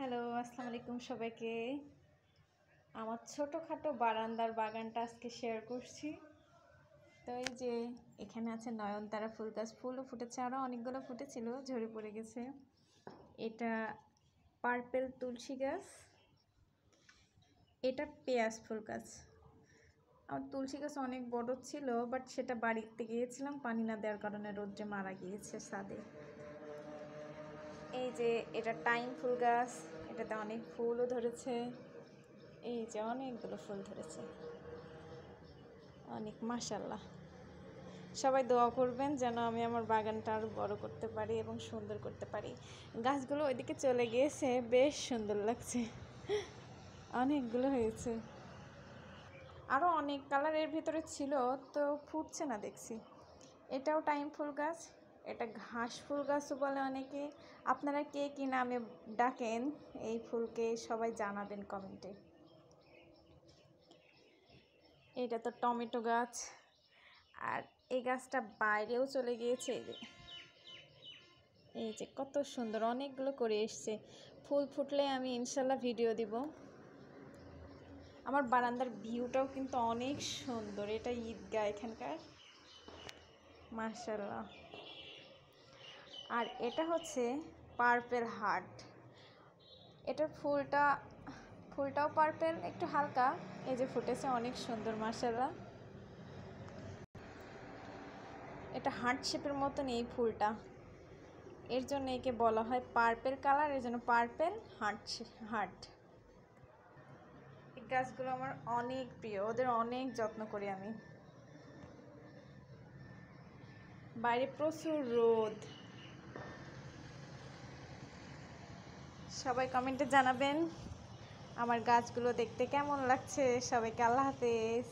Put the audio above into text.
Hello, আসসালামু আলাইকুম সবাইকে। আমার ছোটোখাটো বারান্দার বাগানটা আজকে শেয়ার করছি। তো এই যে এখানে আছে নয়নতারা ফুল গাছ, ফুলও ফুটেছে, আরও অনেকগুলো ফুটেছিল, ঝরে পড়ে গেছে। এটা পার্পেল তুলসী গাছ, এটা পেঁয়াজ ফুল গাছ। আমার তুলসী গাছ অনেক বড় ছিল, বাট সেটা বাড়িতে গিয়েছিলাম, পানি না দেওয়ার কারণে রোদ্রে মারা গিয়েছে ছাদে। এই যে এটা টাইম ফুল গাছ, এটাতে অনেক ফুলও ধরেছে। এই যে অনেকগুলো ফুল ধরেছে, অনেক মাশাআল্লাহ। সবাই দোয়া করবেন যেন আমি আমার বাগানটা আরও বড় করতে পারি এবং সুন্দর করতে পারি। গাছগুলো ওইদিকে চলে গিয়েছে, বেশ সুন্দর লাগছে, অনেকগুলো হয়েছে। আরও অনেক কালারের ভিতরে ছিল, তো ফুটছে না দেখছি। এটাও টাইম ফুল গাছ, এটা ঘাস ফুল গাছও বলে অনেকে। আপনারা কে কী নামে ডাকেন এই ফুলকে সবাই জানাবেন কমেন্টে। এটা তো টমেটো গাছ, আর এই গাছটা বাইরেও চলে গিয়েছে। এই যে কত সুন্দর, অনেকগুলো করে এসছে। ফুল ফুটলে আমি ইনশাল্লাহ ভিডিও দিব। আমার বারান্দার ভিউটাও কিন্তু অনেক সুন্দর, এটা ঈদগাহ এখানকার, মাশাআল্লাহ। আর এটা হচ্ছে পার্পেল হার্ট, এটার ফুলটাও পার্পেল, একটু হালকা। এই যে ফুটেছে, অনেক সুন্দর মাশাআল্লাহ। এটা হার্ট শেপের মতন এই ফুলটা, এর জন্য একে বলা হয় পার্পেল কালার, এর জন্য পার্পেল হার্ট। এই গাছগুলো আমার অনেক প্রিয়, ওদের অনেক যত্ন করি আমি। বাইরে প্রচুর রোদ, সবাই কমেন্টে জানাবেন আমার গাছগুলো দেখতে কেমন লাগছে। সবাইকে আল্লাহ হাফেজ।